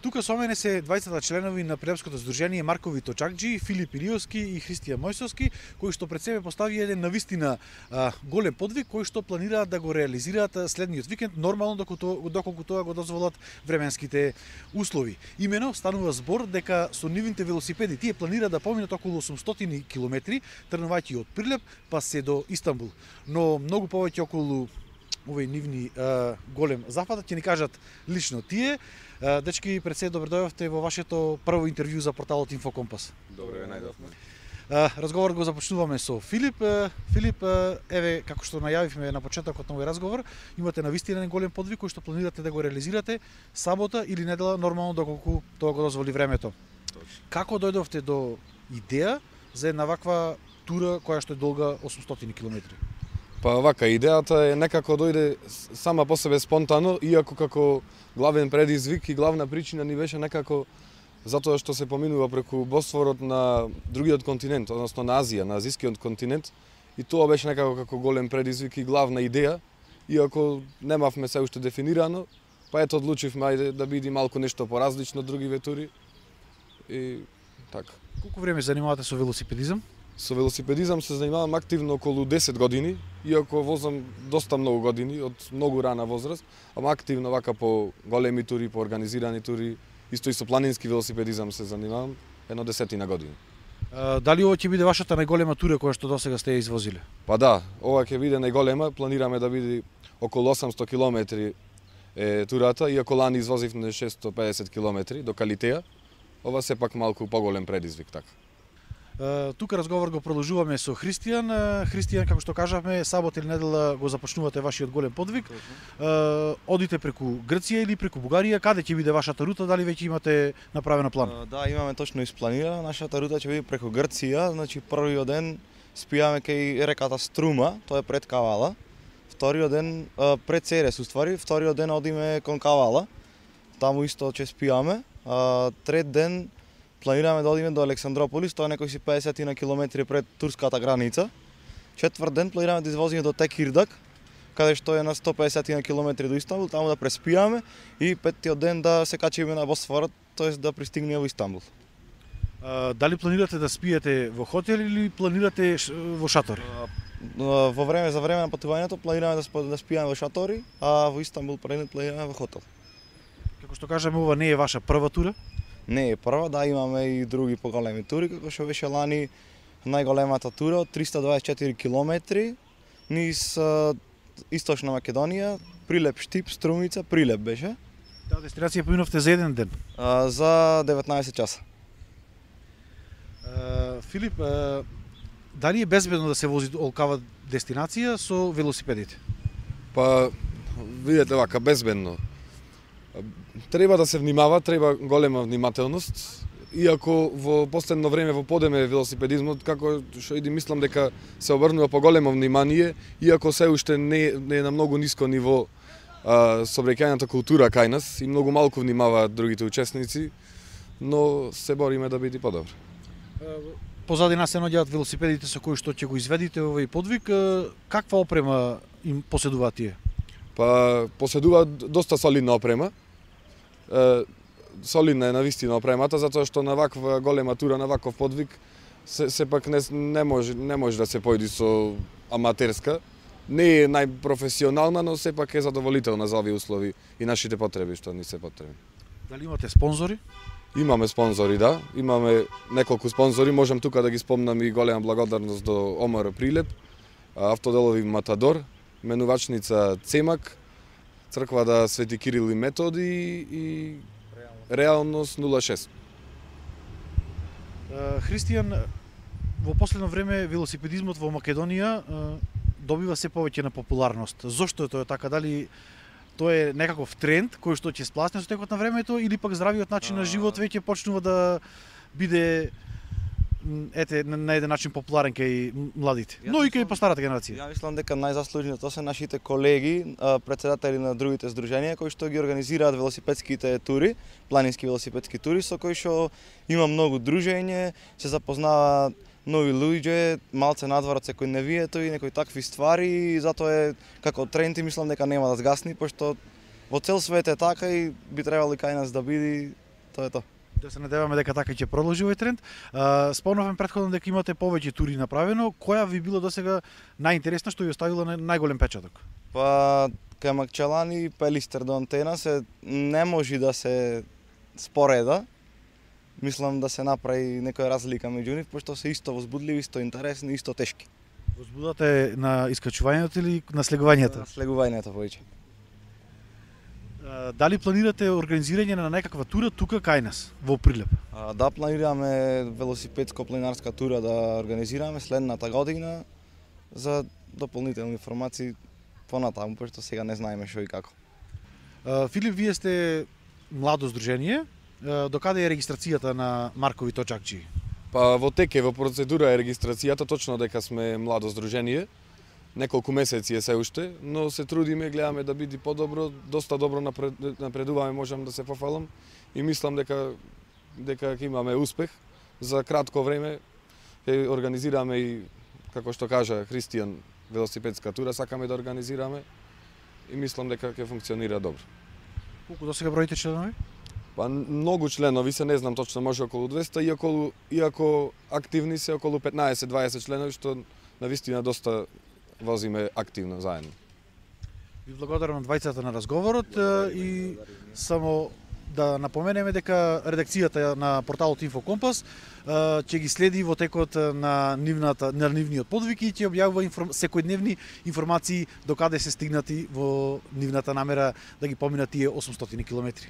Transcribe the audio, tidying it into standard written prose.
Тука со мене се двајцата членови на пријателското здружение Маркови Точакџи, Филип Илиовски и Христијан Мојсовски, кои што пред себе постави еден навистина голем подвиг кој што планираат да го реализираат следниот викенд, нормално доколку тоа го дозволат временските услови. Имено станува збор дека со нивните велосипеди тие планираат да поминат околу 800 километри, тргнувајќи од Прилеп па се до Истанбул. Но многу повеќе околу овој нивни голем запад ќе ни кажат лично тие. Дечки, пред се добре дојдовте во вашето прво интервју за порталот Инфокомпас. Добре ве најдовме. Разговорот го започнуваме со Филип. Филип, еве, како што најавивме на почетокот на овој разговор, имате навистина еден голем подвиг кој што планирате да го реализирате сабота или недела, нормално доколку тоа го дозволи времето. Точно. Како дојдовте до идеја за една ваква тура која што е долга 800 километри? Па вака, идејата е некако дојде сама по себе спонтано, иако како главен предизвик и главна причина ни беше некако затоа што се поминува преку Босфорот на другиот континент, односно на Азија, на азискиот континент, и тоа беше некако како голем предизвик и главна идеја, иако немавме се уште дефинирано, па ето одлучивме ајде да биде малку нешто поразлично од другиве тури и така. Колку време занимавате со велосипедизам? Со велосипедизам се занимавам активно околу 10 години, иако возам доста многу години, од многу рана возраст, ама активно вака по големи тури, по организирани тури, исто и со планински велосипедизам се занимавам едно 10 години. Дали ова ќе биде вашата најголема тура која што досега сте ја извозиле? Па да, ова ќе биде најголема, планираме да биде околу 800 километри турата, иако лани извозивме 650 километри до Калитеја, ова сепак малку поголем предизвик така. Тука разговор го продолжуваме со Христијан. Христијан, како што кажавме, сабота или недела го започнувате вашиот голем подвиг. Одите преку Грција или преку Бугарија? Каде ќе биде вашата рута? Дали веќе имате направено план? Да, имаме точно испланирано. Нашата рута ќе биде преку Грција. Значи првиот ден спијаме кај реката Струма, тоа е пред Кавала. Вториот ден пред Церес, уствари, вториот ден одиме кон Кавала. Таму исто ќе спијаме. Трет ден планираме да одиме до Александрополис, тоа е некои си 50 на километри пред турската граница. Четврт ден планираме да извозиме до Текирдак, каде што е на 150 на километри до Истанбул, таму да преспијаме и петтиот ден да се качиме на Босфорот, тоест да пристигнеме во Истанбул. Дали планирате да спиете во хотел или планирате во шатори? Во време за време на патувањето планираме да спиеме во шатори, а во Истанбул планираме во хотел. Како што кажаме, ова не е ваша прва тура? Не е прва, да, имаме и други поголеми тури, како што беше лани најголемата тура од 324 километри низ Источна Македонија, Прилеп Штип, Струмица, Прилеп беше. Таа дестинација поминовте за еден ден? За 19 часа. Филип, дали е безбедно да се вози до оваква дестинација со велосипедите? Па, видете вака, безбедно. Треба да се внимава, треба голема внимателност, иако во последно време во подеме велосипедизмот, како што иди мислам дека се обрнува по големо внимание, иако се уште не е на многу ниско ниво сообраќајната култура кај нас и многу малку внимаваат другите учесници, но се бориме да биде подобро. Позади нас се наоѓаат велосипедите со кои што ќе го изведите овој подвиг. Каква опрема им поседуваат тие? Па поседуваат доста солидна опрема. Солидна е навистина опремата, затоа што на ваква голема тура, на ваков подвиг, сепак не може да се појди со аматерска. Не е најпрофесионална, но сепак е задоволителна за овие услови и нашите потреби што ни се потребни. Дали имате спонзори? Имаме спонзори, да. Имаме неколку спонзори, можам тука да ги спомнам и голема благодарност до ОМР Прилеп, Автоделови Матадор, менувачница Цемак, Црквата Свети Кирил и Методи и Реалност 06. Христијан, во последно време велосипедизмот во Македонија добива се повеќе на популарност. Зошто е тоа така? Дали тоа е некаков тренд кој што ќе спласне со текот на времето или пак здравиот начин на живот веќе почнува да биде на еден начин популарен кај младите, но и кај постарата генерација? Ја мислам дека најзаслужени тоа се нашите колеги, претседатели на другите здруженија кои што ги организираат велосипедските тури, планински велосипедски тури со кои што има многу дружење, се запознава нови луѓе, малце надвор од секој невието и некои такви ствари, и затоа е како тренд и мислам дека нема да згасни, пошто во цел свет е така и би требало и кај нас да биде тоа е тоа. Да се надеваме дека така ќе продолжи овој тренд. Спомнавме претходно дека имате повеќе тури направено. Која ви било досега најинтересна што ви оставила најголем печаток? Па кај Макчалани Пелистер до Антена се не може да се спореда. Мислам да се направи некоја разлика меѓу нив, пошто се исто возбудливи, исто интересни, исто тешки. Возбудате на искачувањето или на слегувањето? Слегувањето повеќе. Дали планирате организирање на некаква тура тука кај нас во Прилеп? Да, планираме велосипедско-планинарска тура да организираме следната година за дополнителни информации понатаму, пошто сега не знаеме што и како. Филип, вие сте младо здружение. Докаде е регистрацијата на Маркови точакџи? Па во тек е, во процедура е регистрацијата, точно дека сме младо здружение. Неколку месеци е се уште, но се трудиме, гледаме да биде подобро, доста добро напредуваме, можам да се пофалам и мислам дека ќе имаме успех. За кратко време ќе организираме и, како што кажа Христијан, велосипедска тура сакаме да организираме и мислам дека ќе функционира добро. Колку досега броите членови? Па многу членови се, не знам точно, може околу 200, иако активни се околу 15-20 членови, што навистина доста возиме активно заедно. Ви благодарам на двајцата на разговорот и само да напоменеме дека редакцијата на порталот Инфокомпас ќе ги следи во текот на нивниот подвиг и ќе објавува секојдневни информации докаде се стигнати во нивната намера да ги поминат тие 800 километри.